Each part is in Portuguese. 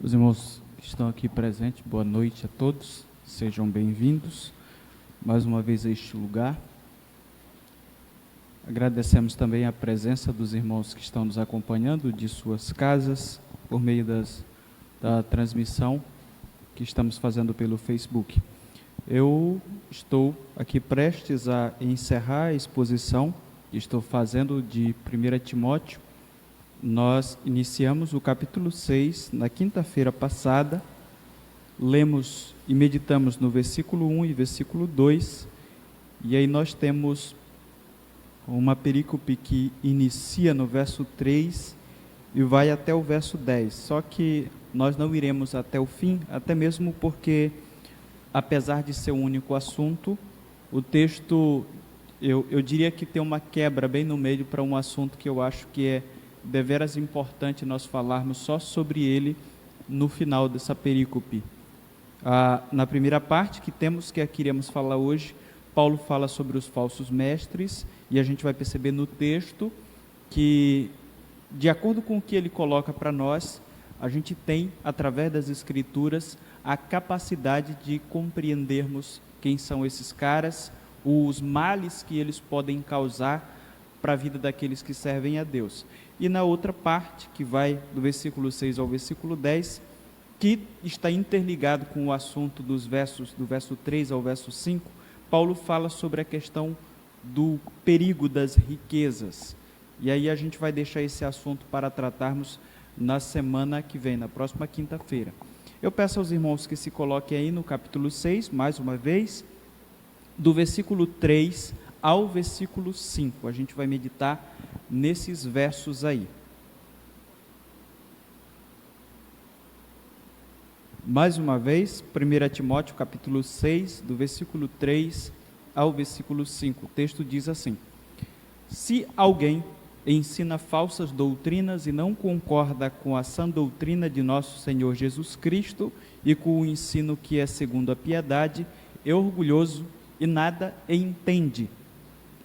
Os irmãos que estão aqui presentes, boa noite a todos, sejam bem-vindos mais uma vez a este lugar. Agradecemos também a presença dos irmãos que estão nos acompanhando de suas casas, por meio da transmissão que estamos fazendo pelo Facebook. Eu estou aqui prestes a encerrar a exposição que estou fazendo de 1 Timóteo. Nós iniciamos o capítulo 6 na quinta-feira passada, lemos e meditamos no versículo 1 e versículo 2, e aí nós temos uma perícope que inicia no verso 3 e vai até o verso 10, só que nós não iremos até o fim, até mesmo porque, apesar de ser um único assunto, o texto, eu diria que tem uma quebra bem no meio para um assunto que eu acho que é deveras importante nós falarmos só sobre ele no final dessa perícope. Na primeira parte que aqui iremos falar hoje, Paulo fala sobre os falsos mestres, e a gente vai perceber no texto que, de acordo com o que ele coloca para nós, a gente tem, através das Escrituras, a capacidade de compreendermos quem são esses caras, os males que eles podem causar para a vida daqueles que servem a Deus. E na outra parte, que vai do versículo 6 ao versículo 10, que está interligado com o assunto do verso 3 ao verso 5, Paulo fala sobre a questão do perigo das riquezas. E aí a gente vai deixar esse assunto para tratarmos na semana que vem, na próxima quinta-feira. Eu peço aos irmãos que se coloquem aí no capítulo 6, mais uma vez, do versículo 3 ao versículo 5. A gente vai meditar nesses versos aí. Mais uma vez, 1 Timóteo capítulo 6, do versículo 3 ao versículo 5. O texto diz assim: se alguém ensina falsas doutrinas e não concorda com a sã doutrina de nosso Senhor Jesus Cristo e com o ensino que é segundo a piedade, é orgulhoso e nada entende.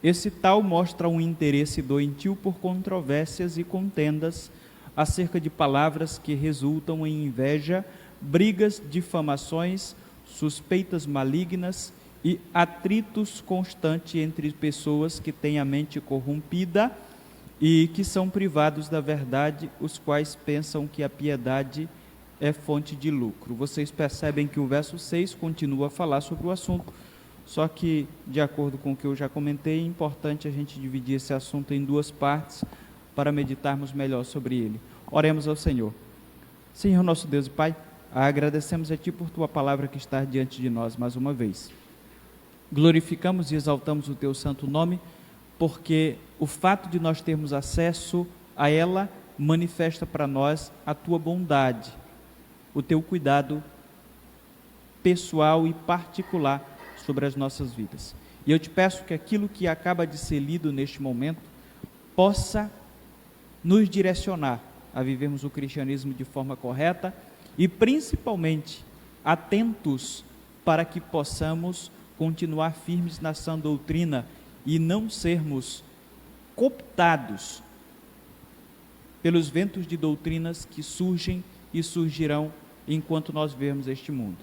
Esse tal mostra um interesse doentio por controvérsias e contendas acerca de palavras que resultam em inveja, brigas, difamações, suspeitas malignas e atritos constantes entre pessoas que têm a mente corrompida e que são privados da verdade, os quais pensam que a piedade é fonte de lucro. Vocês percebem que o verso 6 continua a falar sobre o assunto, só que, de acordo com o que eu já comentei, é importante a gente dividir esse assunto em duas partes para meditarmos melhor sobre ele. Oremos ao Senhor. Senhor nosso Deus e Pai, agradecemos a Ti por Tua palavra que está diante de nós mais uma vez. Glorificamos e exaltamos o Teu santo nome, porque o fato de nós termos acesso a ela manifesta para nós a Tua bondade, o Teu cuidado pessoal e particular sobre as nossas vidas. E eu te peço que aquilo que acaba de ser lido neste momento possa nos direcionar a vivermos o cristianismo de forma correta e principalmente atentos para que possamos continuar firmes na sã doutrina e não sermos cooptados pelos ventos de doutrinas que surgem e surgirão enquanto nós vivemos este mundo.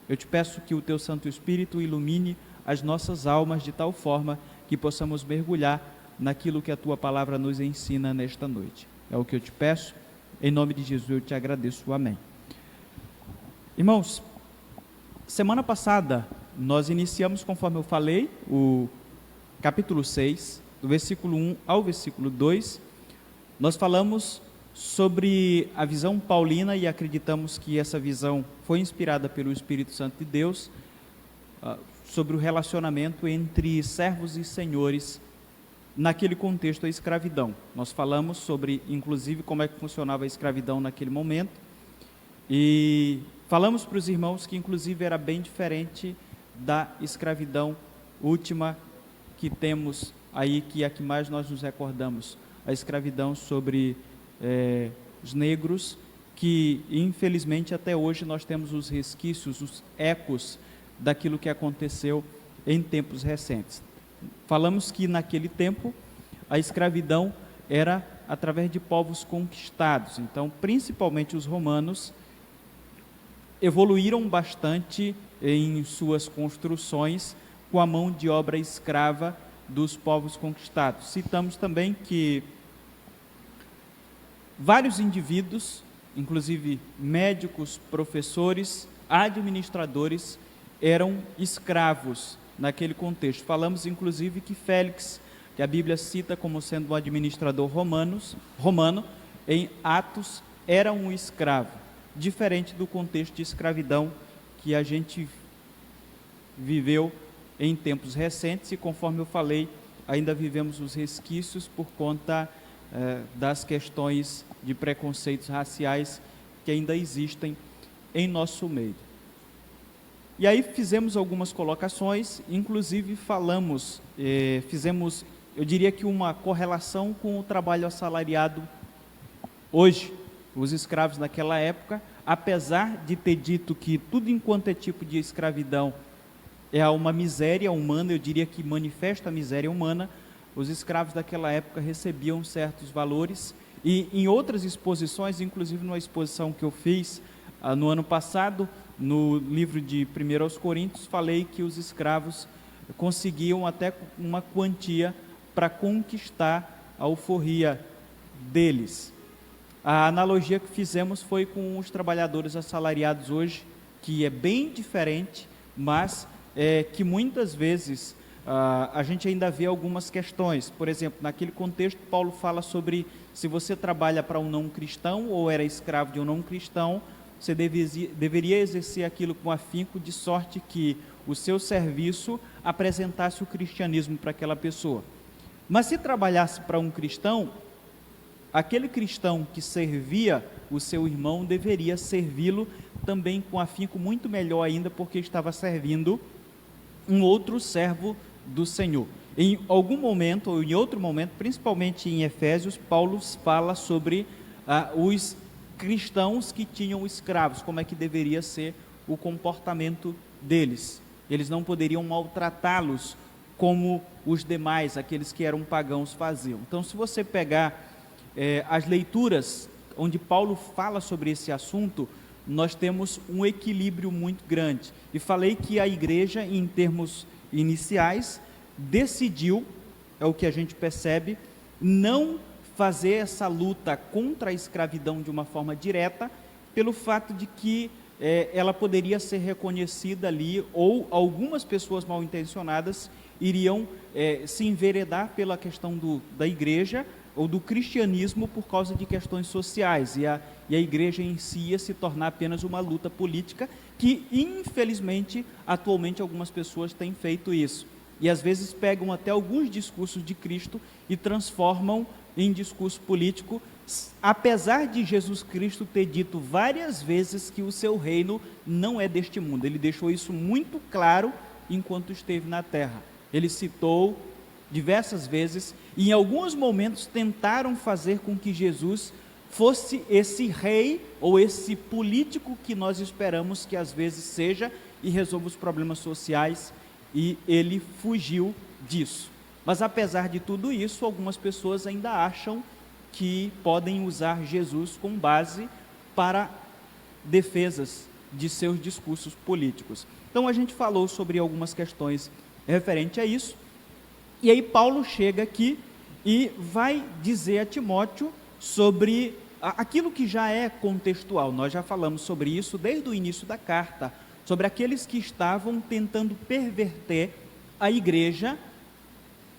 Eu te peço que o Teu Santo Espírito ilumine as nossas almas de tal forma que possamos mergulhar naquilo que a Tua palavra nos ensina nesta noite. É o que eu te peço, em nome de Jesus eu te agradeço, amém. Irmãos, semana passada nós iniciamos, conforme eu falei, o capítulo 6, do versículo 1 ao versículo 2, nós falamos sobre a visão paulina e acreditamos que essa visão foi inspirada pelo Espírito Santo de Deus, sobre o relacionamento entre servos e senhores naquele contexto da escravidão. Nós falamos sobre, inclusive, como é que funcionava a escravidão naquele momento, e falamos para os irmãos que, inclusive, era bem diferente da escravidão última que temos aí, que é a que mais nós nos recordamos, a escravidão sobre os negros, que infelizmente até hoje nós temos os resquícios, os ecos daquilo que aconteceu em tempos recentes. Falamos que naquele tempo a escravidão era através de povos conquistados. Então, principalmente os romanos evoluíram bastante em suas construções com a mão de obra escrava dos povos conquistados. Citamos também que vários indivíduos, inclusive médicos, professores, administradores, eram escravos naquele contexto. Falamos inclusive que Félix, que a Bíblia cita como sendo um administrador romano, em Atos era um escravo, diferente do contexto de escravidão que a gente viveu em tempos recentes, e conforme eu falei, ainda vivemos os resquícios por conta das questões de preconceitos raciais que ainda existem em nosso meio. E aí fizemos algumas colocações, inclusive fizemos, eu diria que uma correlação com o trabalho assalariado hoje. Os escravos naquela época, apesar de ter dito que tudo enquanto é tipo de escravidão é uma miséria humana, eu diria que manifesta a miséria humana, os escravos daquela época recebiam certos valores, e em outras exposições, inclusive numa exposição que eu fiz no ano passado, no livro de 1 aos Coríntios, falei que os escravos conseguiam até uma quantia para conquistar a alforria deles. A analogia que fizemos foi com os trabalhadores assalariados hoje, que é bem diferente, mas que muitas vezes a gente ainda vê algumas questões. Por exemplo, naquele contexto, Paulo fala sobre se você trabalha para um não cristão ou era escravo de um não cristão, você deveria exercer aquilo com afinco, de sorte que o seu serviço apresentasse o cristianismo para aquela pessoa. Mas se trabalhasse para um cristão, aquele cristão que servia o seu irmão deveria servi-lo também com afinco muito melhor ainda, porque estava servindo um outro servo do Senhor. Em algum momento, ou em outro momento, principalmente em Efésios, Paulo fala sobre os cristãos que tinham escravos, como é que deveria ser o comportamento deles. Eles não poderiam maltratá-los como os demais, aqueles que eram pagãos, faziam. Então, se você pegar as leituras onde Paulo fala sobre esse assunto, nós temos um equilíbrio muito grande. E falei que a igreja, em termos iniciais, decidiu, é o que a gente percebe, não fazer essa luta contra a escravidão de uma forma direta, pelo fato de que ela poderia ser reconhecida ali, ou algumas pessoas mal intencionadas iriam se enveredar pela questão da igreja ou do cristianismo por causa de questões sociais, e a igreja em si ia se tornar apenas uma luta política, que infelizmente atualmente algumas pessoas têm feito isso, e às vezes pegam até alguns discursos de Cristo e transformam em discurso político, apesar de Jesus Cristo ter dito várias vezes que o seu reino não é deste mundo. Ele deixou isso muito claro enquanto esteve na terra. Ele citou diversas vezes, e em alguns momentos tentaram fazer com que Jesus fosse esse rei ou esse político que nós esperamos que às vezes seja e resolva os problemas sociais, e ele fugiu disso. Mas apesar de tudo isso, algumas pessoas ainda acham que podem usar Jesus com base para defesas de seus discursos políticos. Então a gente falou sobre algumas questões referente a isso, e aí Paulo chega aqui e vai dizer a Timóteo sobre aquilo que já é contextual. Nós já falamos sobre isso desde o início da carta, sobre aqueles que estavam tentando perverter a igreja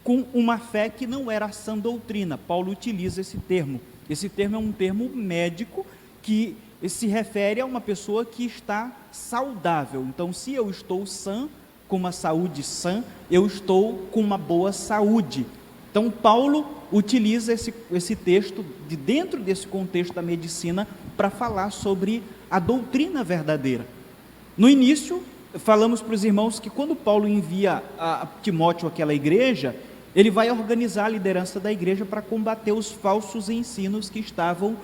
com uma fé que não era a sã doutrina. Paulo utiliza esse termo. Esse termo é um termo médico que se refere a uma pessoa que está saudável. Então, se eu estou sã, com uma saúde sã, eu estou com uma boa saúde. Então, Paulo utiliza esse texto de dentro desse contexto da medicina para falar sobre a doutrina verdadeira. No início, falamos para os irmãos que quando Paulo envia a Timóteo àquela igreja, ele vai organizar a liderança da igreja para combater os falsos ensinos que estavam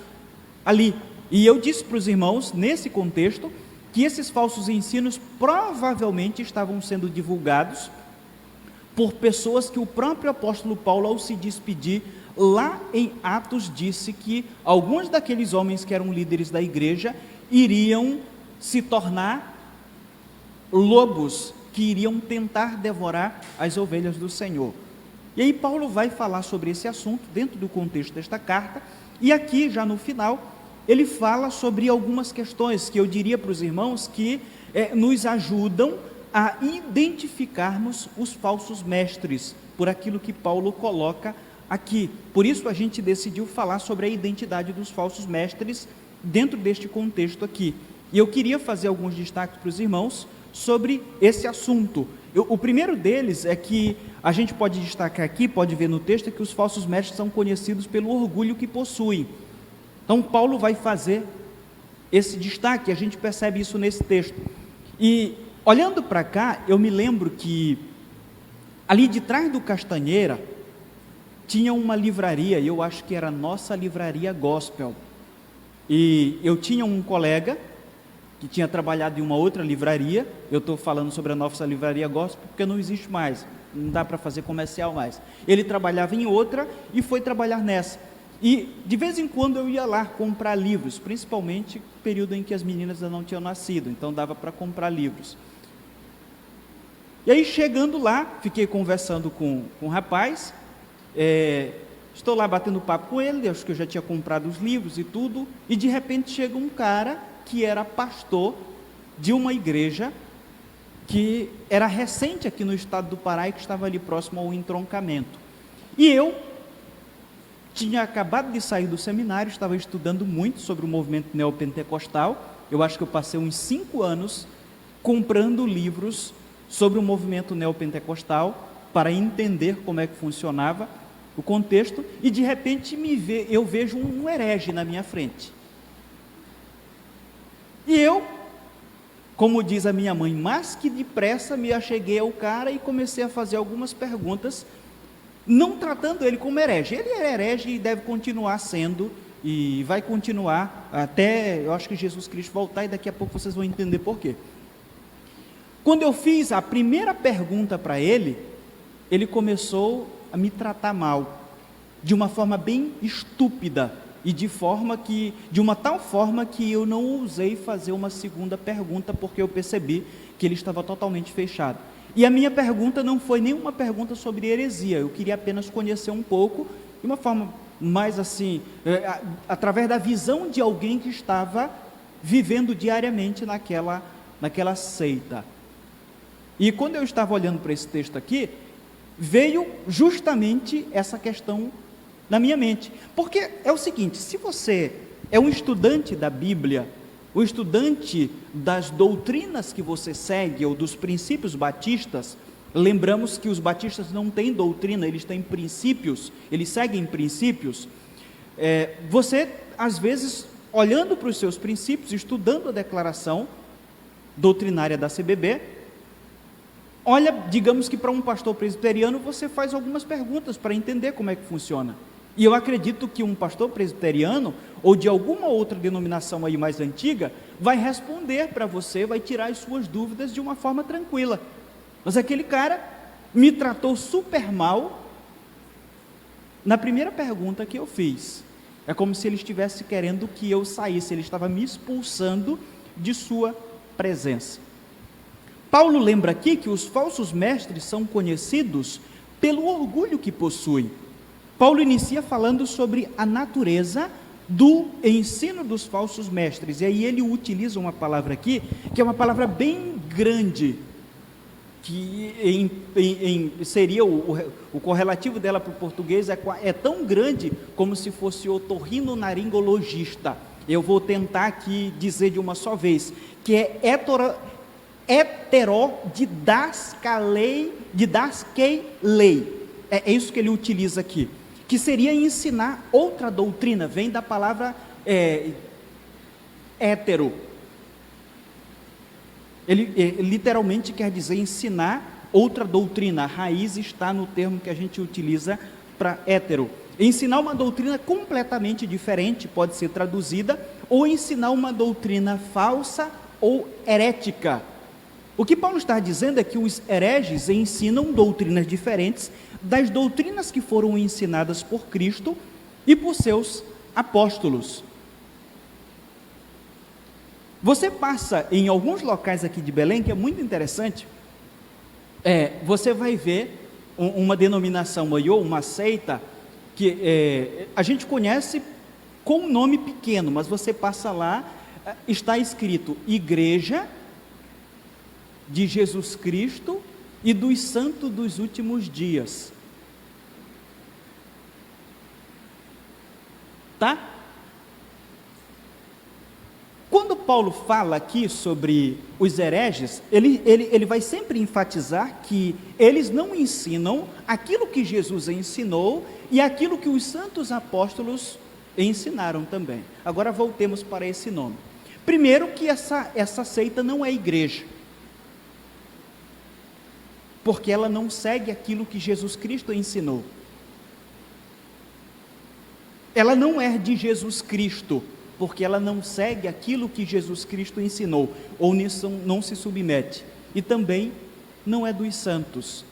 ali. E eu disse para os irmãos, nesse contexto, que esses falsos ensinos provavelmente estavam sendo divulgados por pessoas que o próprio apóstolo Paulo, ao se despedir, lá em Atos, disse que alguns daqueles homens que eram líderes da igreja iriam se tornar lobos que iriam tentar devorar as ovelhas do Senhor. E aí Paulo vai falar sobre esse assunto dentro do contexto desta carta, e aqui já no final ele fala sobre algumas questões que eu diria para os irmãos que nos ajudam a identificarmos os falsos mestres, por aquilo que Paulo coloca aqui. Por isso a gente decidiu falar sobre a identidade dos falsos mestres dentro deste contexto aqui. E eu queria fazer alguns destaques para os irmãos sobre esse assunto. O primeiro deles é que a gente pode destacar aqui, pode ver no texto, que os falsos mestres são conhecidos pelo orgulho que possuem. Então Paulo vai fazer esse destaque, a gente percebe isso nesse texto. E olhando para cá, eu me lembro que ali de trás do Castanheira tinha uma livraria, e eu acho que era a Nossa Livraria Gospel. E eu tinha um colega que tinha trabalhado em uma outra livraria. Eu estou falando sobre a Nossa Livraria Gospel porque não existe mais, não dá para fazer comercial mais. Ele trabalhava em outra e foi trabalhar nessa. E de vez em quando eu ia lá comprar livros, principalmente no período em que as meninas ainda não tinham nascido, então dava para comprar livros. E aí chegando lá, fiquei conversando com o rapaz, estou lá batendo papo com ele, acho que eu já tinha comprado os livros e tudo, e de repente chega um cara que era pastor de uma igreja que era recente aqui no estado do Pará e que estava ali próximo ao entroncamento. E eu tinha acabado de sair do seminário, estava estudando muito sobre o movimento neopentecostal. Eu acho que eu passei uns 5 anos comprando livros sobre o movimento neopentecostal para entender como é que funcionava o contexto, e de repente eu vejo um herege na minha frente. E eu, como diz a minha mãe, mais que depressa me acheguei ao cara e comecei a fazer algumas perguntas, não tratando ele como herege. Ele é herege e deve continuar sendo, e vai continuar até, eu acho que Jesus Cristo voltar, e daqui a pouco vocês vão entender por quê. Quando eu fiz a primeira pergunta para ele, ele começou a me tratar mal, de uma forma bem estúpida, e de uma tal forma que eu não ousei fazer uma segunda pergunta, porque eu percebi que ele estava totalmente fechado. E a minha pergunta não foi nenhuma pergunta sobre heresia, eu queria apenas conhecer um pouco, de uma forma mais assim, através da visão de alguém que estava vivendo diariamente naquela seita. E quando eu estava olhando para esse texto aqui, veio justamente essa questão na minha mente, porque é o seguinte: se você é um estudante da Bíblia, o estudante das doutrinas que você segue, ou dos princípios batistas, lembramos que os batistas não têm doutrina, eles têm princípios, eles seguem princípios. Você, às vezes, olhando para os seus princípios, estudando a declaração doutrinária da CBB, olha, digamos que para um pastor presbiteriano, você faz algumas perguntas para entender como é que funciona. E eu acredito que um pastor presbiteriano, ou de alguma outra denominação aí mais antiga, vai responder para você, vai tirar as suas dúvidas de uma forma tranquila. Mas aquele cara me tratou super mal na primeira pergunta que eu fiz. É como se ele estivesse querendo que eu saísse, ele estava me expulsando de sua presença. Paulo lembra aqui que os falsos mestres são conhecidos pelo orgulho que possuem. Paulo inicia falando sobre a natureza do ensino dos falsos mestres, e aí ele utiliza uma palavra aqui, que é uma palavra bem grande, que seria o correlativo dela para o português, é tão grande como se fosse otorrinolaringologista. Eu vou tentar aqui dizer de uma só vez, que é heterodidaskelei. É isso que ele utiliza aqui, que seria ensinar outra doutrina, vem da palavra hétero. Ele literalmente quer dizer ensinar outra doutrina, a raiz está no termo que a gente utiliza para hétero. Ensinar uma doutrina completamente diferente, pode ser traduzida, ou ensinar uma doutrina falsa ou herética. O que Paulo está dizendo é que os hereges ensinam doutrinas diferentes das doutrinas que foram ensinadas por Cristo e por seus apóstolos. Você passa em alguns locais aqui de Belém, que é muito interessante, você vai ver uma denominação aí, ou uma seita, que a gente conhece com um nome pequeno, mas você passa lá, está escrito Igreja de Jesus Cristo e dos Santos dos Últimos Dias. Tá? Quando Paulo fala aqui sobre os hereges, ele vai sempre enfatizar que eles não ensinam aquilo que Jesus ensinou e aquilo que os santos apóstolos ensinaram também. Agora voltemos para esse nome. Primeiro que essa seita não é igreja, porque ela não segue aquilo que Jesus Cristo ensinou. Ela não é de Jesus Cristo, porque ela não segue aquilo que Jesus Cristo ensinou, ou não se submete. E também não é dos santos,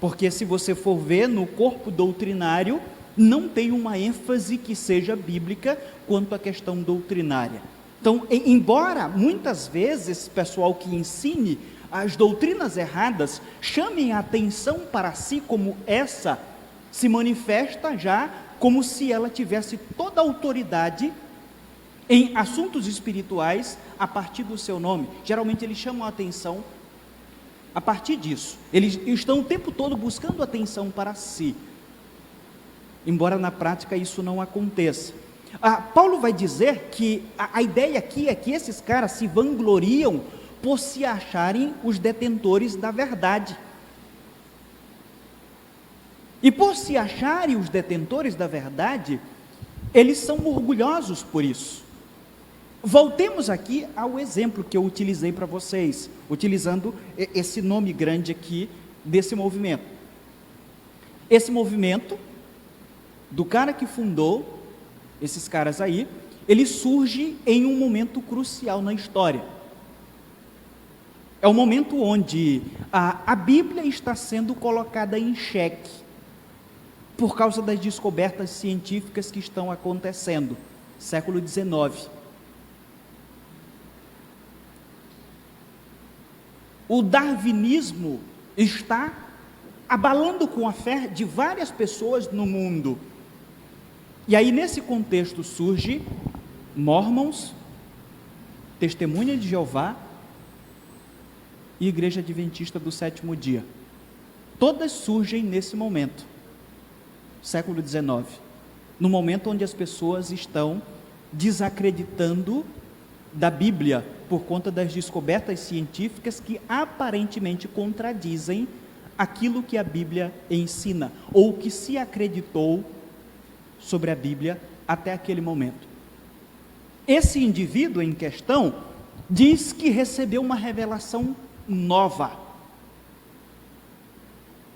porque se você for ver no corpo doutrinário, não tem uma ênfase que seja bíblica quanto à questão doutrinária. Então, embora muitas vezes pessoal que ensine as doutrinas erradas chamem a atenção para si, como essa se manifesta já como se ela tivesse toda a autoridade em assuntos espirituais a partir do seu nome. Geralmente eles chamam a atenção a partir disso. Eles estão o tempo todo buscando atenção para si, embora na prática isso não aconteça. Paulo vai dizer que a ideia aqui é que esses caras se vangloriam por se acharem os detentores da verdade. E por se acharem os detentores da verdade, eles são orgulhosos por isso. Voltemos aqui ao exemplo que eu utilizei para vocês, utilizando esse nome grande aqui desse movimento. Esse movimento, do cara que fundou esses caras aí, ele surge em um momento crucial na história. É o momento onde a Bíblia está sendo colocada em xeque, por causa das descobertas científicas que estão acontecendo, século XIX. O darwinismo está abalando com a fé de várias pessoas no mundo. E aí nesse contexto surge Mormons, Testemunha de Jeová e Igreja Adventista do Sétimo Dia. Todas surgem nesse momento, século XIX, no momento onde as pessoas estão desacreditando da Bíblia por conta das descobertas científicas que aparentemente contradizem aquilo que a Bíblia ensina, ou que se acreditou sobre a Bíblia até aquele momento. Esse indivíduo em questão diz que recebeu uma revelação nova.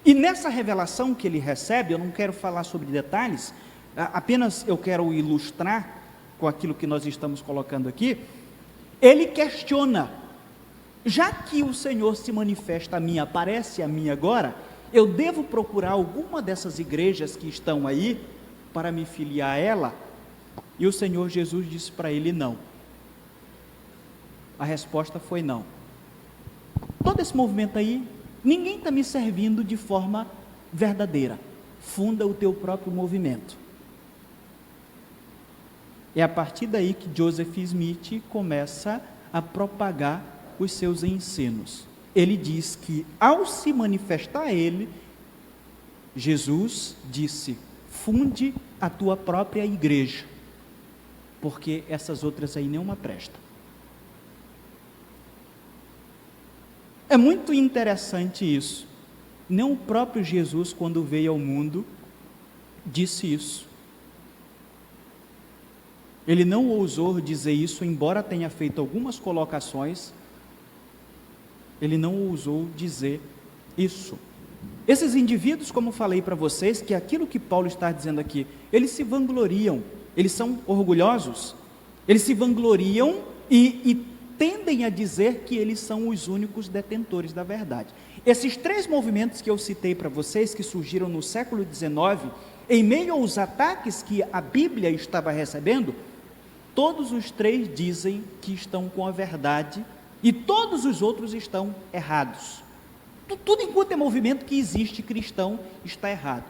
E nessa revelação que ele recebe, eu não quero falar sobre detalhes, apenas eu quero ilustrar com aquilo que nós estamos colocando aqui. Ele questiona: já que o Senhor se manifesta a mim, aparece a mim agora, eu devo procurar alguma dessas igrejas que estão aí para me filiar a ela? E o Senhor Jesus disse para ele: não. A resposta foi não. Todo esse movimento aí, ninguém está me servindo de forma verdadeira. Funda o teu próprio movimento. É a partir daí que Joseph Smith começa a propagar os seus ensinos. Ele diz que ao se manifestar a ele, Jesus disse: funde a tua própria igreja, porque essas outras aí nenhuma presta. É muito interessante isso. Nem o próprio Jesus, quando veio ao mundo, disse isso. Ele não ousou dizer isso, embora tenha feito algumas colocações, ele não ousou dizer isso. Esses indivíduos, como falei para vocês, que aquilo que Paulo está dizendo aqui, eles se vangloriam, eles são orgulhosos, eles se vangloriam e tendem a dizer que eles são os únicos detentores da verdade. Esses três movimentos que eu citei para vocês, que surgiram no século XIX, em meio aos ataques que a Bíblia estava recebendo, todos os três dizem que estão com a verdade e todos os outros estão errados. Tudo enquanto é movimento que existe cristão está errado.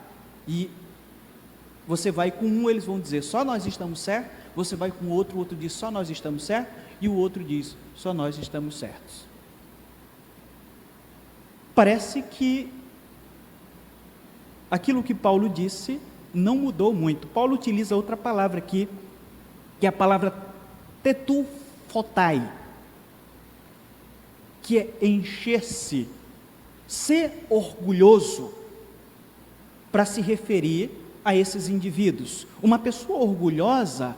E você vai com um, eles vão dizer só nós estamos certos, você vai com o outro diz só nós estamos certos, e o outro diz só nós estamos certos. Parece que aquilo que Paulo disse não mudou muito. Paulo utiliza outra palavra aqui, que é a palavra tetufotai, que é encher-se, ser orgulhoso, para se referir a esses indivíduos. Uma pessoa orgulhosa,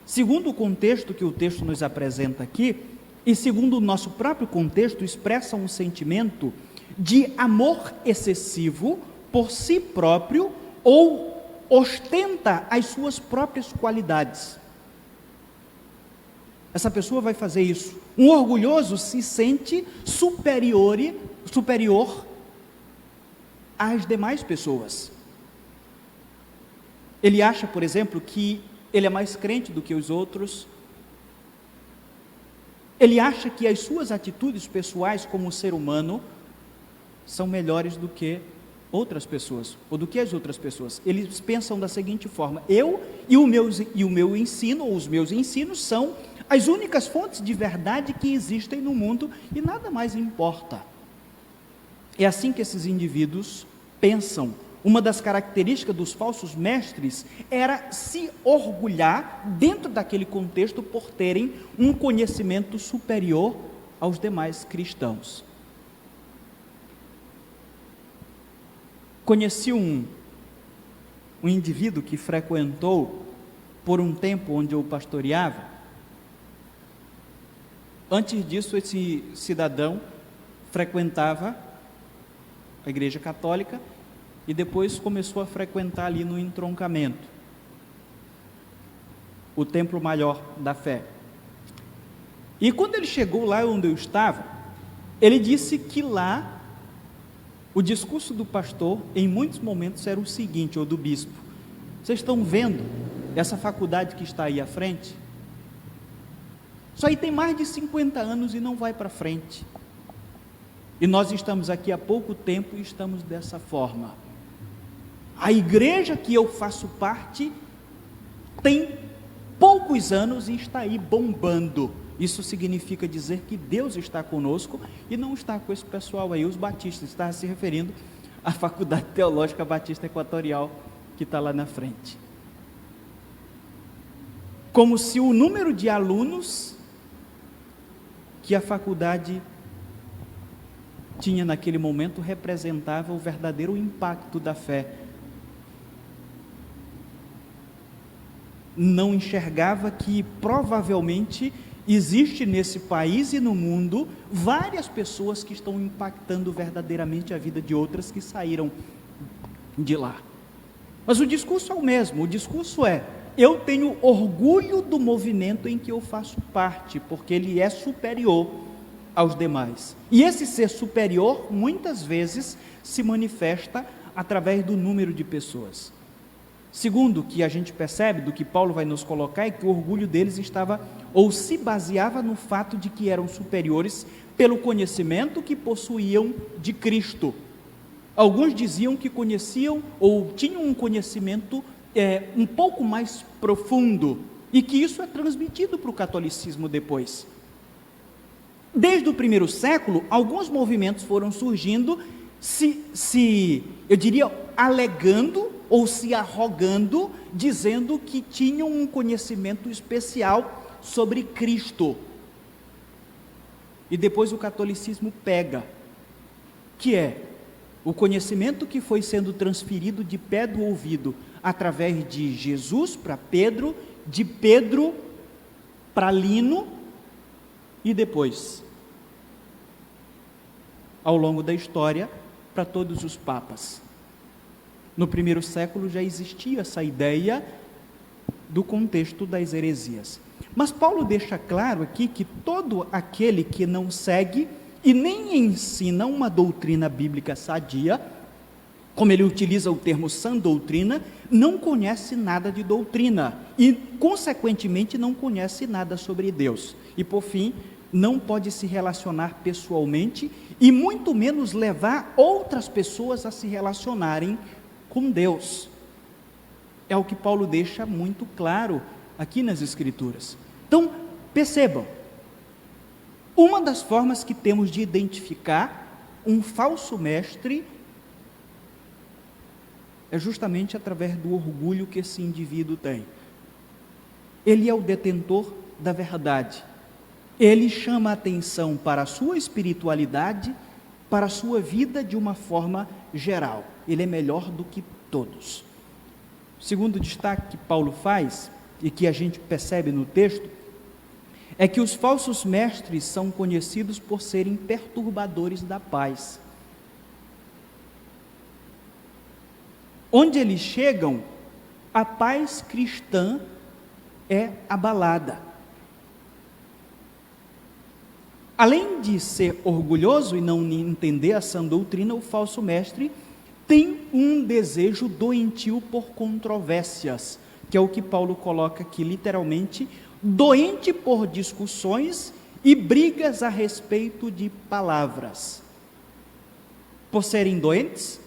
segundo o contexto que o texto nos apresenta aqui, e segundo o nosso próprio contexto, expressa um sentimento de amor excessivo por si próprio ou ostenta as suas próprias qualidades. Essa pessoa vai fazer isso. Um orgulhoso se sente superior às demais pessoas. Ele acha, por exemplo, que ele é mais crente do que os outros. Ele acha que as suas atitudes pessoais como ser humano são melhores do que outras pessoas, ou do que as outras pessoas. Eles pensam da seguinte forma: eu e o meu ensino, ou os meus ensinos, são as únicas fontes de verdade que existem no mundo e nada mais importa. É assim que esses indivíduos pensam. Uma das características dos falsos mestres era se orgulhar, dentro daquele contexto, por terem um conhecimento superior aos demais cristãos. Conheci um indivíduo que frequentou por um tempo onde eu pastoreava. Antes disso, esse cidadão frequentava a igreja católica e depois começou a frequentar ali no entroncamento, o templo maior da fé. E quando ele chegou lá onde eu estava, ele disse que lá o discurso do pastor, em muitos momentos, era o seguinte, ou do bispo: vocês estão vendo essa faculdade que está aí à frente? Isso aí tem mais de 50 anos e não vai para frente. E nós estamos aqui há pouco tempo e estamos dessa forma. A igreja que eu faço parte tem poucos anos e está aí bombando. Isso significa dizer que Deus está conosco e não está com esse pessoal aí, os batistas. Está se referindo à Faculdade Teológica Batista Equatorial, que está lá na frente. Como se o número de alunos que a faculdade tinha naquele momento representava o verdadeiro impacto da fé. Não enxergava que provavelmente existe nesse país e no mundo várias pessoas que estão impactando verdadeiramente a vida de outras que saíram de lá. Mas o discurso é o mesmo, o discurso é: eu tenho orgulho do movimento em que eu faço parte, porque ele é superior aos demais. E esse ser superior, muitas vezes, se manifesta através do número de pessoas. Segundo o que a gente percebe, do que Paulo vai nos colocar, é que o orgulho deles estava, ou se baseava no fato de que eram superiores pelo conhecimento que possuíam de Cristo. Alguns diziam que conheciam, ou tinham um conhecimento um pouco mais profundo, e que isso é transmitido para o catolicismo depois. Desde o primeiro século, alguns movimentos foram surgindo, eu diria, alegando ou se arrogando, dizendo que tinham um conhecimento especial sobre Cristo. E depois o catolicismo pega, que é o conhecimento que foi sendo transferido de pé do ouvido, através de Jesus para Pedro, de Pedro para Lino, e depois, ao longo da história, para todos os papas. No primeiro século já existia essa ideia do contexto das heresias. Mas Paulo deixa claro aqui que todo aquele que não segue e nem ensina uma doutrina bíblica sadia, como ele utiliza o termo sã doutrina, não conhece nada de doutrina e, consequentemente, não conhece nada sobre Deus. E, por fim, não pode se relacionar pessoalmente e muito menos levar outras pessoas a se relacionarem com Deus. É o que Paulo deixa muito claro aqui nas Escrituras. Então, percebam, uma das formas que temos de identificar um falso mestre é justamente através do orgulho que esse indivíduo tem. Ele é o detentor da verdade. Ele chama a atenção para a sua espiritualidade, para a sua vida de uma forma geral. Ele é melhor do que todos. O segundo destaque que Paulo faz, e que a gente percebe no texto, é que os falsos mestres são conhecidos por serem perturbadores da paz. Onde eles chegam, a paz cristã é abalada. Além de ser orgulhoso e não entender a sã doutrina, o falso mestre tem um desejo doentio por controvérsias, que é o que Paulo coloca aqui literalmente, doente por discussões e brigas a respeito de palavras. Por serem doentes,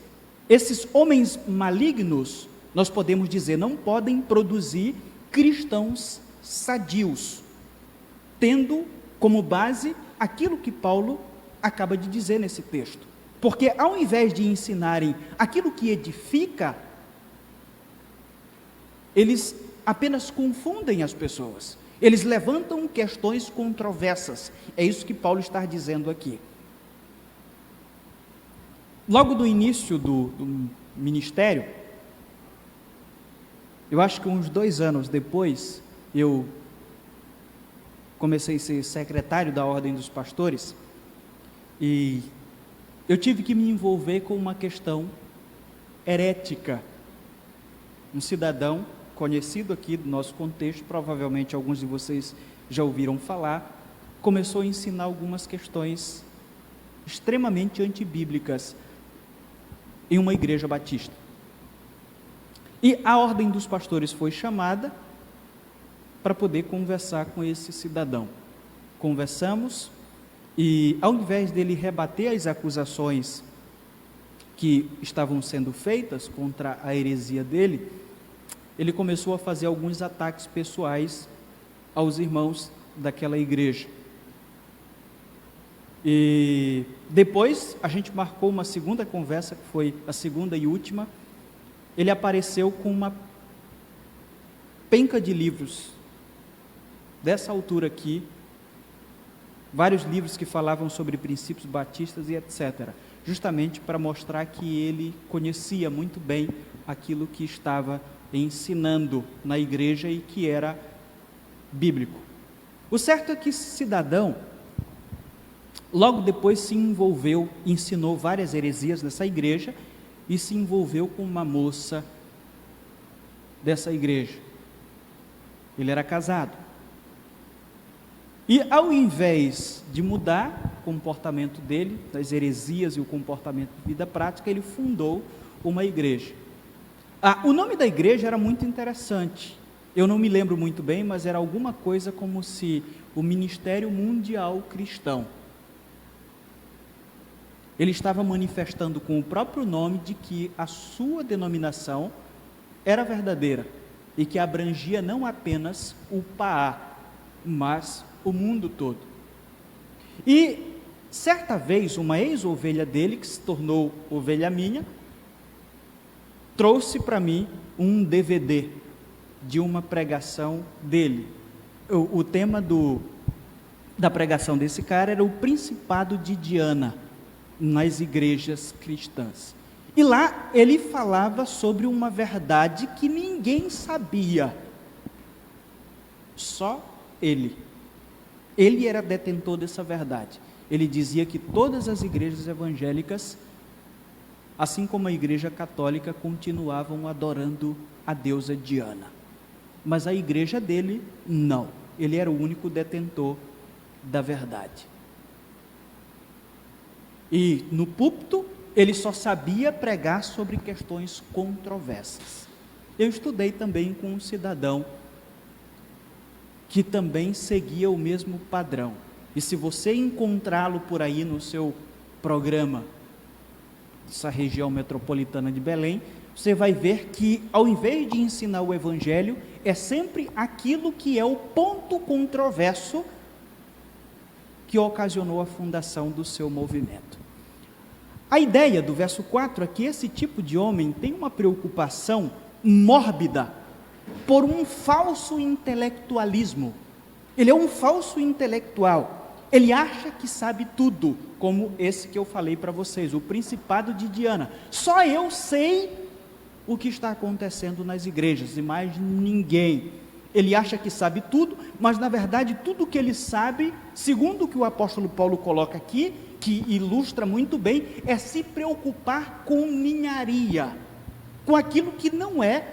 esses homens malignos, nós podemos dizer, não podem produzir cristãos sadios, tendo como base aquilo que Paulo acaba de dizer nesse texto. Porque ao invés de ensinarem aquilo que edifica, eles apenas confundem as pessoas. Eles levantam questões controversas. É isso que Paulo está dizendo aqui. Logo do início do ministério, eu acho que uns 2 anos depois, eu comecei a ser secretário da Ordem dos Pastores, e eu tive que me envolver com uma questão herética. Um cidadão conhecido aqui do nosso contexto, provavelmente alguns de vocês já ouviram falar, começou a ensinar algumas questões extremamente antibíblicas em uma igreja batista. E a Ordem dos Pastores foi chamada para poder conversar com esse cidadão. Conversamos e, ao invés dele rebater as acusações que estavam sendo feitas contra a heresia dele, ele começou a fazer alguns ataques pessoais aos irmãos daquela igreja. E depois a gente marcou uma segunda conversa, que foi a segunda e última. Ele apareceu com uma penca de livros, dessa altura aqui, vários livros que falavam sobre princípios batistas e etc., justamente para mostrar que ele conhecia muito bem aquilo que estava ensinando na igreja e que era bíblico. O certo é que esse cidadão, logo depois se envolveu, ensinou várias heresias nessa igreja e se envolveu com uma moça dessa igreja. Ele era casado. E ao invés de mudar o comportamento dele, das heresias e o comportamento de vida prática, ele fundou uma igreja. O nome da igreja era muito interessante. Eu não me lembro muito bem, mas era alguma coisa como se o Ministério Mundial Cristão. Ele estava manifestando com o próprio nome de que a sua denominação era verdadeira e que abrangia não apenas o Paá, mas o mundo todo. E certa vez uma ex-ovelha dele, que se tornou ovelha minha, trouxe para mim um DVD de uma pregação dele. O tema da pregação desse cara era o Principado de Diana nas igrejas cristãs. E lá ele falava sobre uma verdade que ninguém sabia, só ele. Ele era detentor dessa verdade. Ele dizia que todas as igrejas evangélicas, assim como a igreja católica, continuavam adorando a deusa Diana, mas a igreja dele não. ele era o único detentor da verdade. E no púlpito, ele só sabia pregar sobre questões controversas. Eu estudei também com um cidadão que também seguia o mesmo padrão. E se você encontrá-lo por aí no seu programa, essa região metropolitana de Belém, você vai ver que, ao invés de ensinar o Evangelho, é sempre aquilo que é o ponto controverso que ocasionou a fundação do seu movimento. A ideia do verso 4 é que esse tipo de homem tem uma preocupação mórbida por um falso intelectualismo. Ele é um falso intelectual. Ele acha que sabe tudo, como esse que eu falei para vocês, o Principado de Diana. Só eu sei o que está acontecendo nas igrejas, e mais ninguém. Ele acha que sabe tudo, mas na verdade tudo que ele sabe, segundo o que o apóstolo Paulo coloca aqui, que ilustra muito bem, é se preocupar com ninharia, com aquilo que não é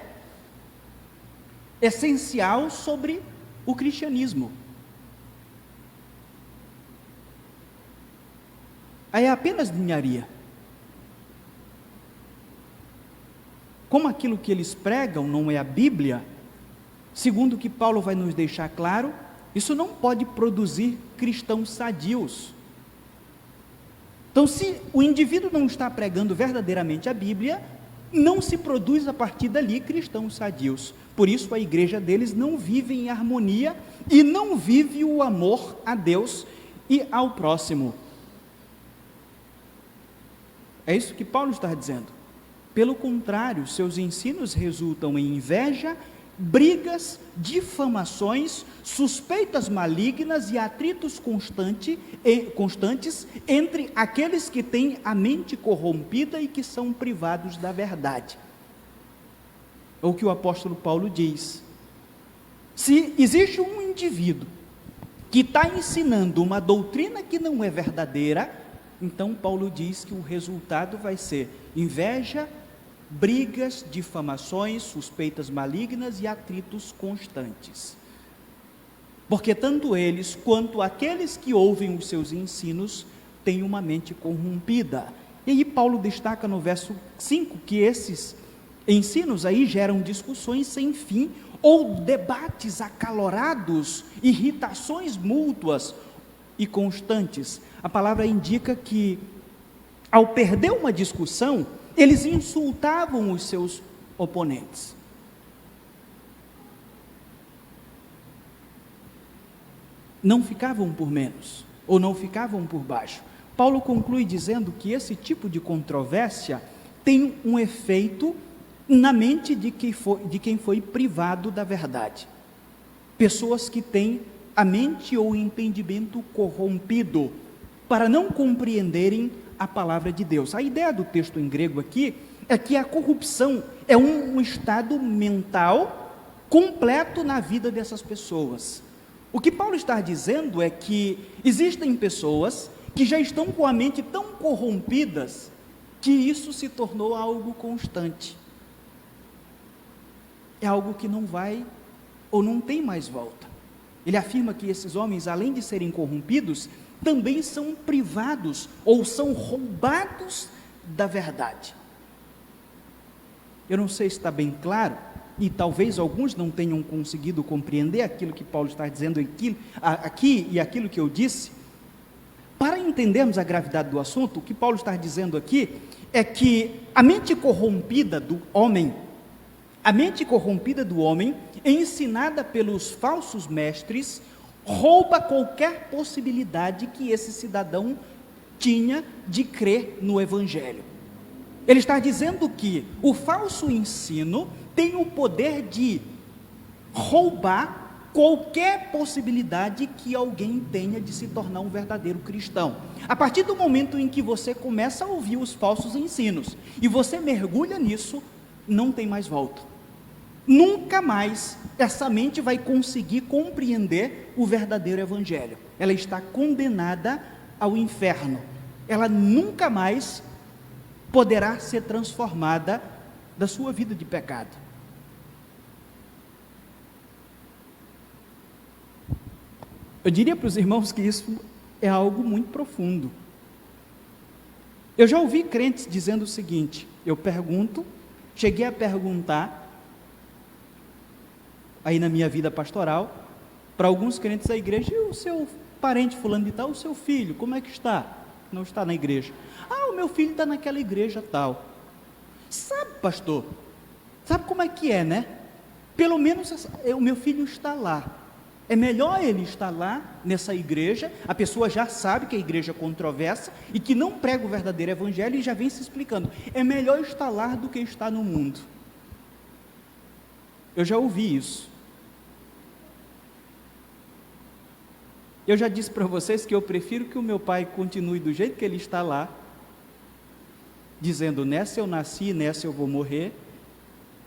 essencial sobre o cristianismo. Aí é apenas ninharia. Como aquilo que eles pregam não é a Bíblia, segundo o que Paulo vai nos deixar claro, isso não pode produzir cristãos sadios. Então, se o indivíduo não está pregando verdadeiramente a Bíblia, não se produz a partir dali cristãos sadios. Por isso a igreja deles não vive em harmonia e não vive o amor a Deus e ao próximo. É isso que Paulo está dizendo. Pelo contrário, seus ensinos resultam em inveja, brigas, difamações, suspeitas malignas e atritos constantes entre aqueles que têm a mente corrompida e que são privados da verdade. É o que o apóstolo Paulo diz. Se existe um indivíduo que está ensinando uma doutrina que não é verdadeira, então Paulo diz que o resultado vai ser inveja, brigas, difamações, suspeitas malignas e atritos constantes. Porque tanto eles quanto aqueles que ouvem os seus ensinos têm uma mente corrompida. E aí Paulo destaca no verso 5 que esses ensinos aí geram discussões sem fim ou debates acalorados, irritações mútuas e constantes. A palavra indica que, ao perder uma discussão, eles insultavam os seus oponentes. Não ficavam por menos, ou não ficavam por baixo. Paulo conclui dizendo que esse tipo de controvérsia tem um efeito na mente de quem foi privado da verdade. Pessoas que têm a mente ou o entendimento corrompido, para não compreenderem a palavra de Deus. A ideia do texto em grego aqui é que a corrupção é um estado mental completo na vida dessas pessoas. O que Paulo está dizendo é que existem pessoas que já estão com a mente tão corrompidas que isso se tornou algo constante. É algo que não vai ou não tem mais volta. Ele afirma que esses homens, além de serem corrompidos, também são privados ou são roubados da verdade. Eu não sei se está bem claro, e talvez alguns não tenham conseguido compreender aquilo que Paulo está dizendo aqui e aquilo que eu disse. Para entendermos a gravidade do assunto, o que Paulo está dizendo aqui é que a mente corrompida do homem, ensinada pelos falsos mestres, rouba qualquer possibilidade que esse cidadão tinha de crer no Evangelho. Ele está dizendo que o falso ensino tem o poder de roubar qualquer possibilidade que alguém tenha de se tornar um verdadeiro cristão. A partir do momento em que você começa a ouvir os falsos ensinos e você mergulha nisso, não tem mais volta. Nunca mais essa mente vai conseguir compreender o verdadeiro Evangelho. Ela está condenada ao inferno. Ela nunca mais poderá ser transformada da sua vida de pecado. Eu diria para os irmãos que isso é algo muito profundo. Eu já ouvi crentes dizendo o seguinte, cheguei a perguntar, aí na minha vida pastoral, para alguns crentes da igreja: e o seu parente fulano de tal, o seu filho, como é que está? Não está na igreja. O meu filho está naquela igreja tal. Sabe, pastor, sabe como é que é, né? Pelo menos o meu filho está lá. É melhor ele estar lá, nessa igreja, a pessoa já sabe que a igreja é controversa e que não prega o verdadeiro evangelho e já vem se explicando. É melhor estar lá do que estar no mundo. Eu já ouvi isso. Eu já disse para vocês que eu prefiro que o meu pai continue do jeito que ele está lá, dizendo: nessa eu nasci, nessa eu vou morrer,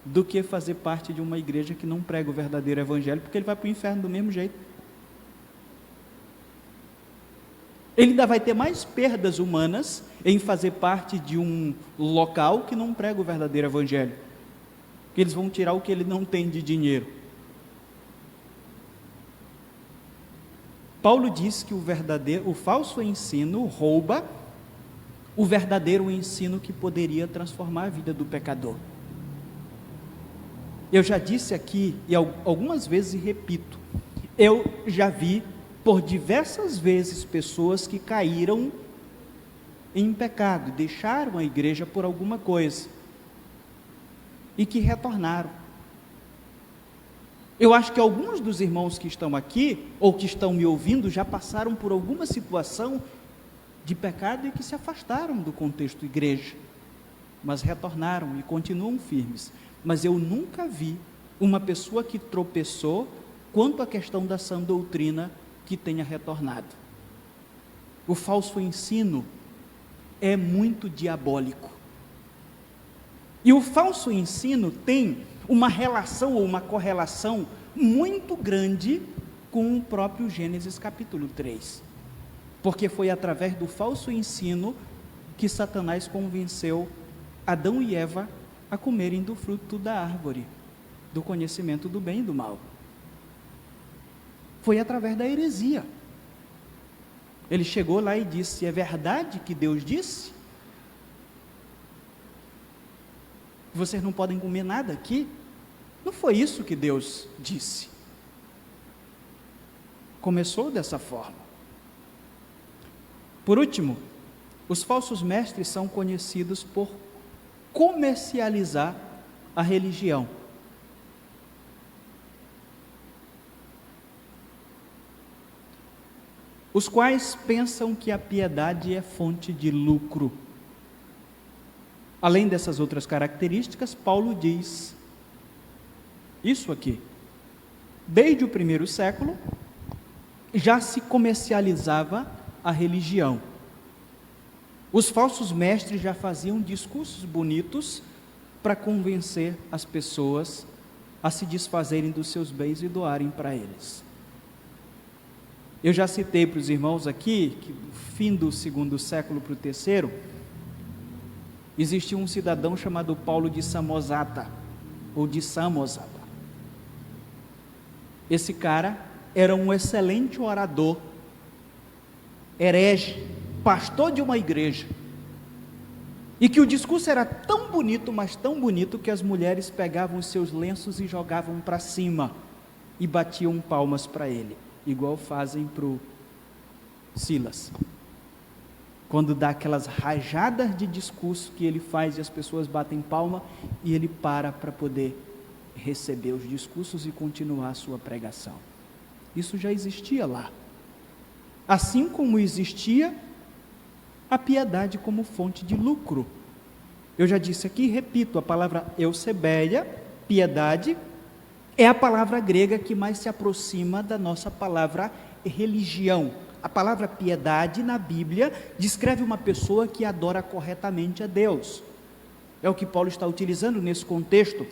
do que fazer parte de uma igreja que não prega o verdadeiro evangelho, porque ele vai para o inferno do mesmo jeito. Ele ainda vai ter mais perdas humanas em fazer parte de um local que não prega o verdadeiro evangelho, porque eles vão tirar o que ele não tem de dinheiro. Paulo diz que o falso ensino rouba o verdadeiro ensino que poderia transformar a vida do pecador. Eu já disse aqui, e algumas vezes repito, eu já vi por diversas vezes pessoas que caíram em pecado, deixaram a igreja por alguma coisa, e que retornaram. Eu acho que alguns dos irmãos que estão aqui, ou que estão me ouvindo, já passaram por alguma situação de pecado e que se afastaram do contexto igreja, mas retornaram e continuam firmes. Mas eu nunca vi uma pessoa que tropeçou quanto à questão da sã doutrina que tenha retornado. O falso ensino é muito diabólico. E o falso ensino tem uma relação ou uma correlação muito grande com o próprio Gênesis capítulo 3. Porque foi através do falso ensino que Satanás convenceu Adão e Eva a comerem do fruto da árvore, do conhecimento do bem e do mal. Foi através da heresia. Ele chegou lá e disse: é verdade que Deus disse? Vocês não podem comer nada aqui? Não foi isso que Deus disse. Começou dessa forma. Por último, os falsos mestres são conhecidos por comercializar a religião. Os quais pensam que a piedade é fonte de lucro. Além dessas outras características, Paulo diz isso aqui: desde o primeiro século já se comercializava a religião. Os falsos mestres já faziam discursos bonitos para convencer as pessoas a se desfazerem dos seus bens e doarem para eles. Eu já citei para os irmãos aqui que no fim do segundo século para o terceiro, existia um cidadão chamado Paulo de Samosata, ou de Samosata. Esse cara era um excelente orador, herege, pastor de uma igreja, e que o discurso era tão bonito, mas tão bonito, que as mulheres pegavam os seus lenços e jogavam para cima, e batiam palmas para ele, igual fazem para o Silas, quando dá aquelas rajadas de discurso que ele faz e as pessoas batem palma, e ele para poder receber os discursos e continuar a sua pregação. Isso já existia lá, assim como existia a piedade como fonte de lucro. Eu já disse aqui, repito, a palavra eusebeia, piedade, é a palavra grega que mais se aproxima da nossa palavra religião. A palavra piedade na Bíblia descreve uma pessoa que adora corretamente a Deus. É o que Paulo está utilizando nesse contexto.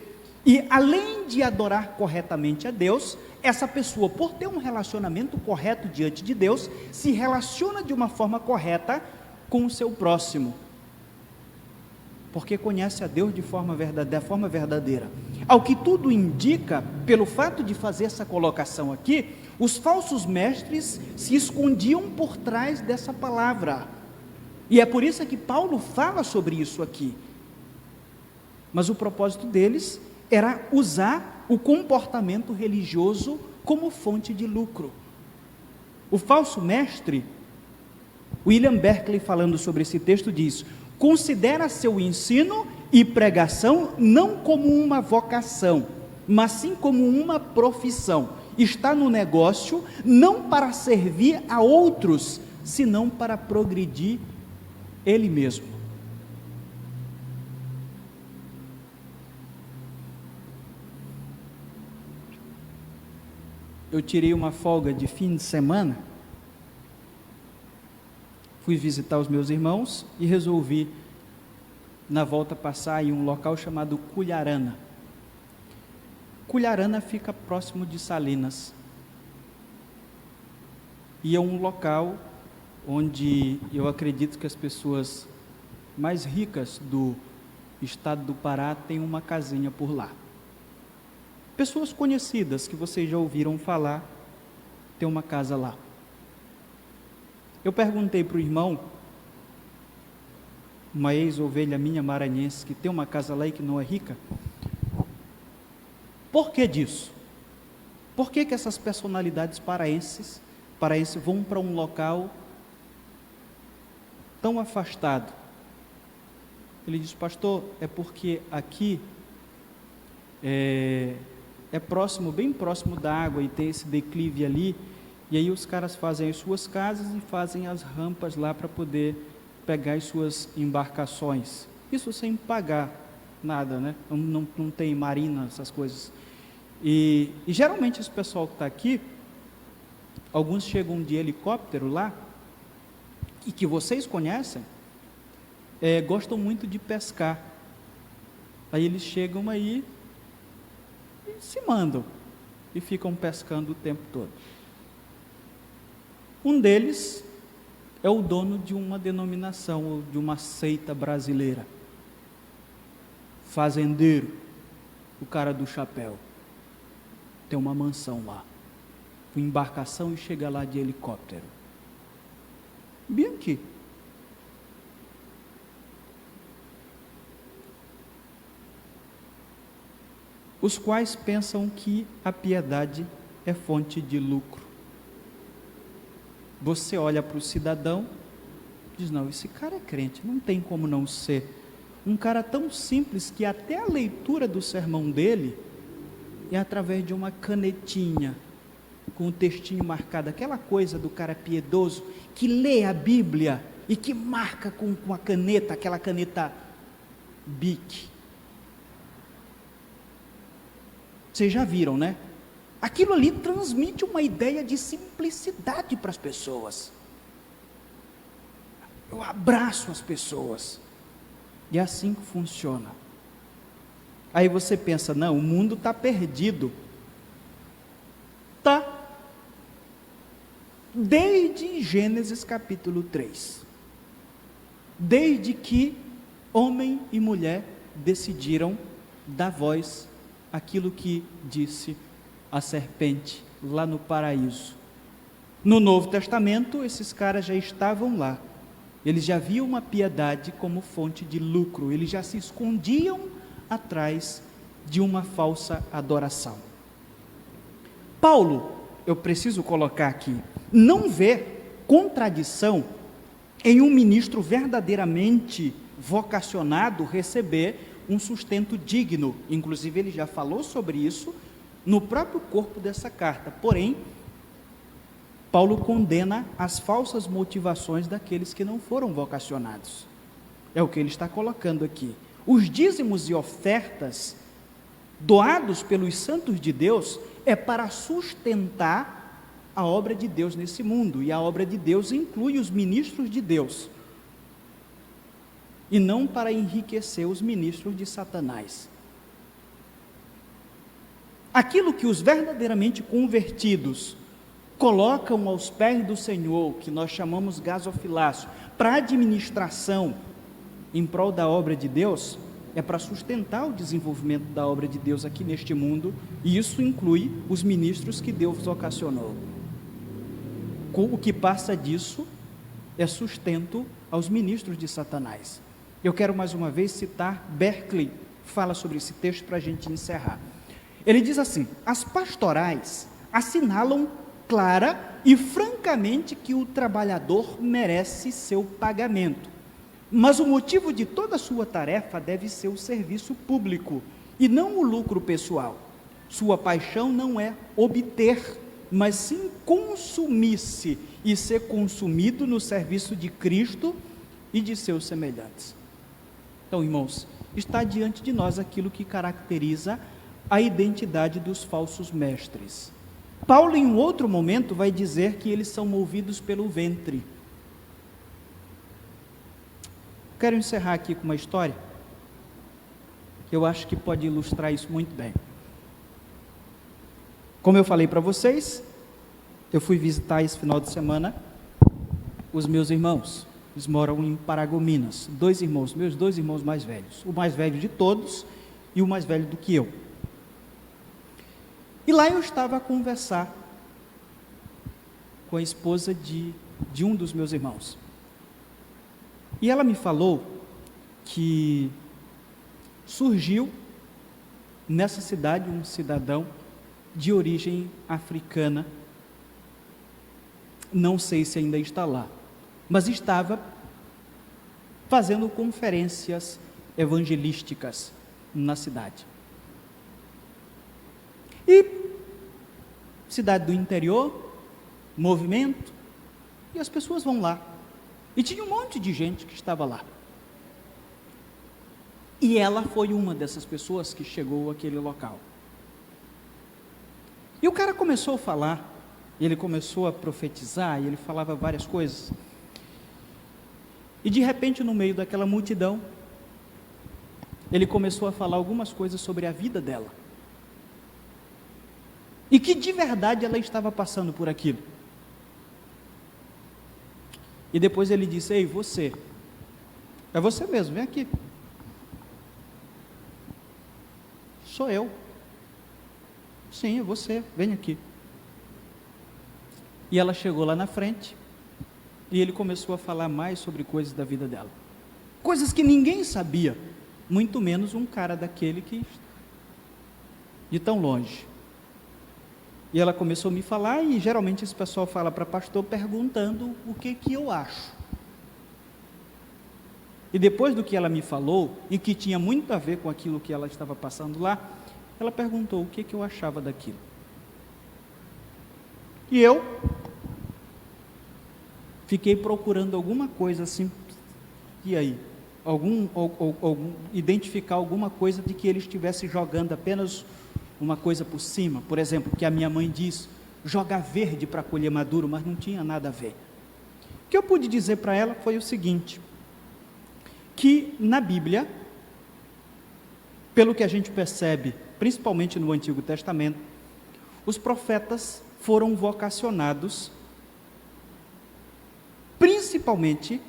E além de adorar corretamente a Deus, essa pessoa, por ter um relacionamento correto diante de Deus, se relaciona de uma forma correta com o seu próximo. porque conhece a Deus da forma verdadeira. Ao que tudo indica, pelo fato de fazer essa colocação aqui, os falsos mestres se escondiam por trás dessa palavra. E é por isso que Paulo fala sobre isso aqui. Mas o propósito deles era usar o comportamento religioso como fonte de lucro. O falso mestre, William Berkeley, falando sobre esse texto, diz: considera seu ensino e pregação não como uma vocação, mas sim como uma profissão. Está no negócio não para servir a outros, senão para progredir ele mesmo. Eu tirei uma folga de fim de semana, fui visitar os meus irmãos e resolvi, na volta, passar em um local chamado Culharana. Culharana fica próximo de Salinas, e é um local onde eu acredito que as pessoas mais ricas do estado do Pará têm uma casinha por lá. Pessoas conhecidas que vocês já ouviram falar, tem uma casa lá. Eu perguntei para o irmão, uma ex-ovelha minha maranhense, que tem uma casa lá e que não é rica, por que disso? Por que essas personalidades paraenses vão para um local tão afastado? Ele disse: pastor, é porque aqui é próximo, bem próximo da água, e tem esse declive ali, e aí os caras fazem as suas casas e fazem as rampas lá para poder pegar as suas embarcações, isso sem pagar nada, né? Não tem marina, essas coisas. E geralmente esse pessoal que está aqui, alguns chegam de helicóptero lá, e que vocês conhecem, gostam muito de pescar. Aí eles chegam aí e se mandam, e ficam pescando o tempo todo. Um deles é o dono de uma denominação, ou de uma seita brasileira, fazendeiro, o cara do chapéu, tem uma mansão lá, uma embarcação, e chega lá de helicóptero, bem aqui. Os quais pensam que a piedade é fonte de lucro. Você olha para o cidadão, diz: não, esse cara é crente, não tem como não ser. Um cara tão simples que até a leitura do sermão dele é através de uma canetinha, com um textinho marcado, aquela coisa do cara piedoso, que lê a Bíblia e que marca com a caneta, aquela caneta Bic. Vocês já viram, né? Aquilo ali transmite uma ideia de simplicidade para as pessoas. Eu abraço as pessoas. E é assim que funciona. Aí você pensa: não, o mundo está perdido. Tá. Desde Gênesis capítulo 3. Desde que homem e mulher decidiram dar voz àquilo que disse a serpente lá no paraíso. No Novo Testamento, esses caras já estavam lá. Eles já viam a piedade como fonte de lucro. Eles já se escondiam atrás de uma falsa adoração. Paulo, eu preciso colocar aqui, não vê contradição em um ministro verdadeiramente vocacionado receber um sustento digno. Inclusive ele já falou sobre isso no próprio corpo dessa carta. Porém, Paulo condena as falsas motivações daqueles que não foram vocacionados. É o que ele está colocando aqui. Os dízimos e ofertas doados pelos santos de Deus é para sustentar a obra de Deus nesse mundo, e a obra de Deus inclui os ministros de Deus, e não para enriquecer os ministros de Satanás. Aquilo que os verdadeiramente convertidos colocam aos pés do Senhor, que nós chamamos gasofilácio, para administração, em prol da obra de Deus, é para sustentar o desenvolvimento da obra de Deus aqui neste mundo, e isso inclui os ministros que Deus vocacionou. O que passa disso é sustento aos ministros de Satanás. Eu quero mais uma vez citar Berkeley, fala sobre esse texto para a gente encerrar. Ele diz assim: as pastorais assinalam clara e francamente que o trabalhador merece seu pagamento, mas o motivo de toda a sua tarefa deve ser o serviço público e não o lucro pessoal. Sua paixão não é obter, mas sim consumir-se e ser consumido no serviço de Cristo e de seus semelhantes. Então, irmãos, está diante de nós aquilo que caracteriza a identidade dos falsos mestres. Paulo, em um outro momento, vai dizer que eles são movidos pelo ventre. Quero encerrar aqui com uma história que eu acho que pode ilustrar isso muito bem. Como eu falei para vocês, eu fui visitar esse final de semana os meus irmãos. Eles moram em Paragominas, meus dois irmãos mais velhos, o mais velho de todos e o mais velho do que eu. E lá eu estava a conversar com a esposa de um dos meus irmãos. E ela me falou que surgiu nessa cidade um cidadão de origem africana, não sei se ainda está lá, mas estava fazendo conferências evangelísticas na cidade. E cidade do interior, movimento, e as pessoas vão lá. E tinha um monte de gente que estava lá. E ela foi uma dessas pessoas que chegou àquele local. E o cara começou a falar, ele começou a profetizar, e ele falava várias coisas. E de repente, no meio daquela multidão, ele começou a falar algumas coisas sobre a vida dela. E que de verdade ela estava passando por aquilo. E depois ele disse: ei, você, é você mesmo, vem aqui. Sou eu. Sim, é você, vem aqui. E ela chegou lá na frente, e ele começou a falar mais sobre coisas da vida dela. Coisas que ninguém sabia, muito menos um cara daquele que, de tão longe. E ela começou a me falar, e geralmente esse pessoal fala para pastor perguntando o que eu acho. E depois do que ela me falou, e que tinha muito a ver com aquilo que ela estava passando lá, ela perguntou o que eu achava daquilo. E eu fiquei procurando alguma coisa assim, e aí? Identificar alguma coisa de que ele estivesse jogando apenas uma coisa por cima. Por exemplo, que a minha mãe diz, joga verde para colher maduro, mas não tinha nada a ver. O que eu pude dizer para ela foi o seguinte, que na Bíblia, pelo que a gente percebe, principalmente no Antigo Testamento, os profetas foram vocacionados principalmente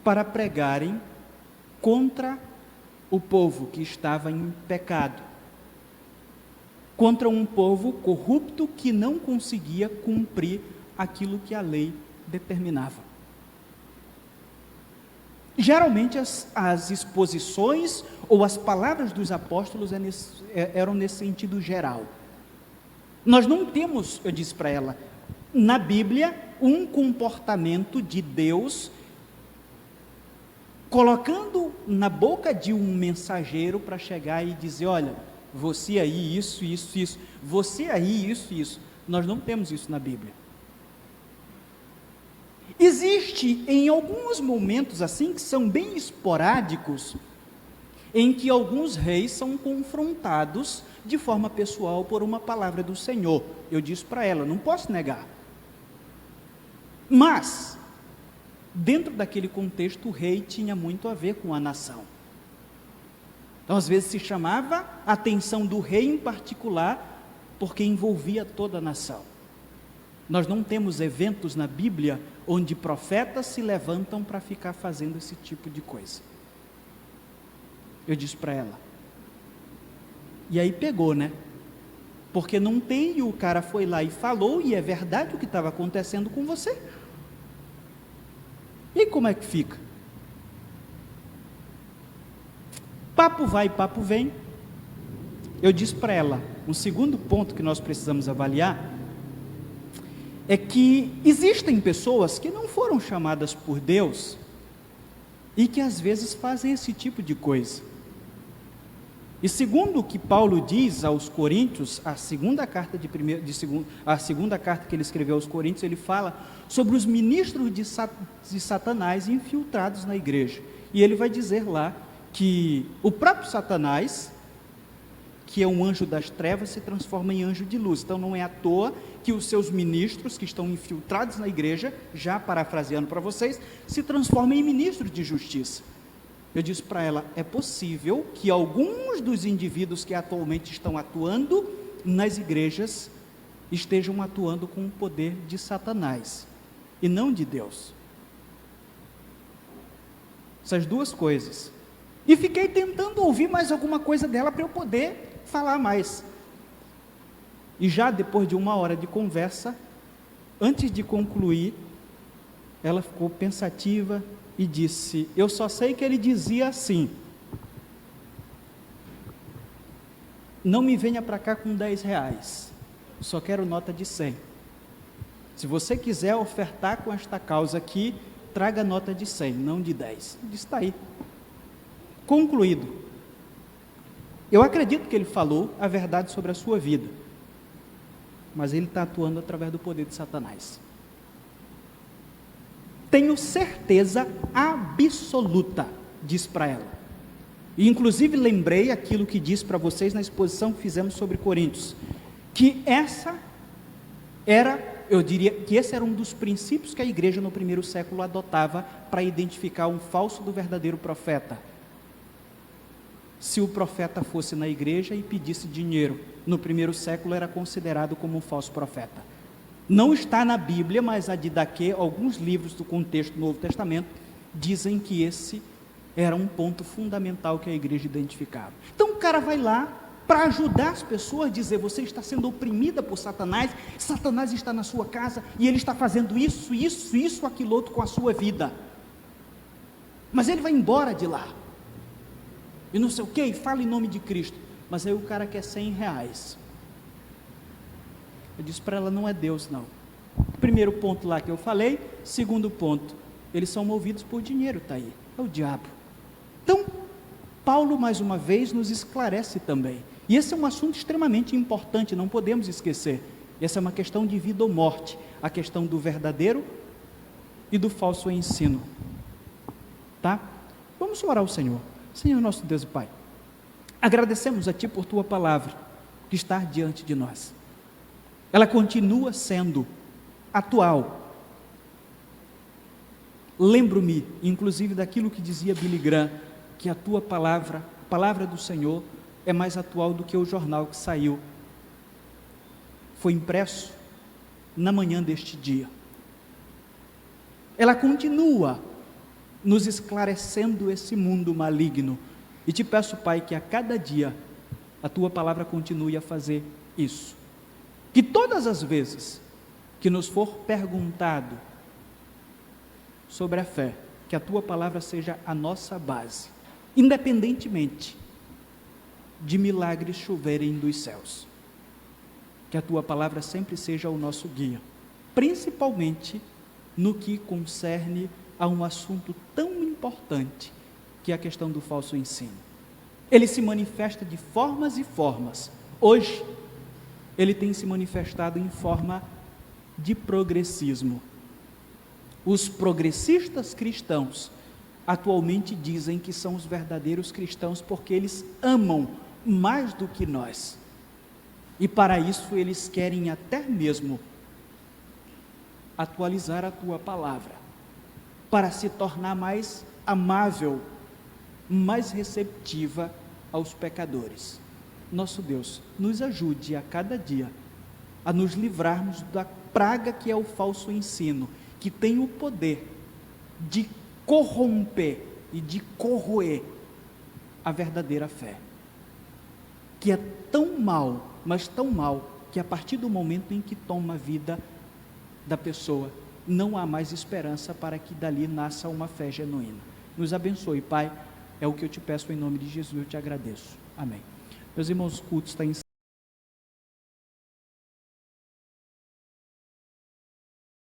para pregarem contra o povo que estava em pecado, contra um povo corrupto que não conseguia cumprir aquilo que a lei determinava. Geralmente as exposições ou as palavras dos apóstolos eram nesse sentido geral. Nós não temos, eu disse para ela, na Bíblia, um comportamento de Deus colocando na boca de um mensageiro para chegar e dizer, olha, você aí isso, você aí isso. Nós não temos isso na Bíblia. Existe em alguns momentos assim, que são bem esporádicos, em que alguns reis são confrontados de forma pessoal por uma palavra do Senhor. Eu disse para ela, não posso negar. Mas, dentro daquele contexto, o rei tinha muito a ver com a nação. Então, às vezes se chamava a atenção do rei em particular, porque envolvia toda a nação. Nós não temos eventos na Bíblia onde profetas se levantam para ficar fazendo esse tipo de coisa. Eu disse para ela. E aí pegou, né? Porque não tem, e o cara foi lá e falou, e é verdade o que estava acontecendo com você. E como é que fica? Papo vai, papo vem. Eu disse para ela, um segundo ponto que nós precisamos avaliar, é que existem pessoas que não foram chamadas por Deus, e que às vezes fazem esse tipo de coisa. E segundo o que Paulo diz aos Coríntios, a segunda carta que ele escreveu aos Coríntios, ele fala sobre os ministros de Satanás infiltrados na igreja. E ele vai dizer lá que o próprio Satanás, que é um anjo das trevas, se transforma em anjo de luz. Então não é à toa que os seus ministros, que estão infiltrados na igreja, já parafraseando para vocês, se transformam em ministros de justiça. Eu disse para ela, é possível que alguns dos indivíduos que atualmente estão atuando nas igrejas, estejam atuando com o poder de Satanás, e não de Deus. Essas duas coisas. E fiquei tentando ouvir mais alguma coisa dela, para eu poder falar mais. E já depois de 1 hora de conversa, antes de concluir, ela ficou pensativa, e disse, eu só sei que ele dizia assim, não me venha para cá com 10 reais, só quero nota de 100, se você quiser ofertar com esta causa aqui, traga nota de 100, não de 10, eu disse, está aí, concluído. Eu acredito que ele falou a verdade sobre a sua vida, mas ele está atuando através do poder de Satanás. Tenho certeza absoluta, diz para ela. E inclusive lembrei aquilo que disse para vocês na exposição que fizemos sobre Coríntios, que eu diria que esse era um dos princípios que a igreja no primeiro século adotava para identificar um falso do verdadeiro profeta. Se o profeta fosse na igreja e pedisse dinheiro, no primeiro século era considerado como um falso profeta. Não está na Bíblia, mas a Didaquê, alguns livros do contexto do Novo Testamento, dizem que esse era um ponto fundamental que a igreja identificava. Então o cara vai lá para ajudar as pessoas a dizer, você está sendo oprimida por Satanás, Satanás está na sua casa, e ele está fazendo isso, aquilo outro com a sua vida. Mas ele vai embora de lá, e não sei o que, e fala em nome de Cristo, mas aí o cara quer 100 reais. Eu disse para ela, não é Deus não. Primeiro ponto lá que eu falei, segundo ponto, eles são movidos por dinheiro, está aí, é o diabo. Então, Paulo mais uma vez nos esclarece também, e esse é um assunto extremamente importante, não podemos esquecer, essa é uma questão de vida ou morte, a questão do verdadeiro e do falso ensino, tá? Vamos orar ao Senhor. Senhor nosso Deus e Pai, agradecemos a Ti por Tua palavra, que está diante de nós. Ela continua sendo atual. Lembro-me, inclusive, daquilo que dizia Billy Graham, que a Tua palavra, a palavra do Senhor, é mais atual do que o jornal que saiu. Foi impresso na manhã deste dia. Ela continua nos esclarecendo esse mundo maligno. E te peço, Pai, que a cada dia a Tua palavra continue a fazer isso. Que todas as vezes que nos for perguntado sobre a fé, que a Tua palavra seja a nossa base, independentemente de milagres choverem dos céus. Que a Tua palavra sempre seja o nosso guia, principalmente no que concerne a um assunto tão importante, que é a questão do falso ensino. Ele se manifesta de formas e formas. Hoje, ele tem se manifestado em forma de progressismo. Os progressistas cristãos atualmente dizem que são os verdadeiros cristãos porque eles amam mais do que nós. E para isso eles querem até mesmo atualizar a Tua palavra, para se tornar mais amável, mais receptiva aos pecadores. Nosso Deus, nos ajude a cada dia a nos livrarmos da praga que é o falso ensino, que tem o poder de corromper e de corroer a verdadeira fé, que é tão mal, mas tão mal, que a partir do momento em que toma a vida da pessoa, não há mais esperança para que dali nasça uma fé genuína. Nos abençoe, Pai, é o que eu te peço em nome de Jesus, eu te agradeço. Amém. Meus irmãos, o culto está encerrado.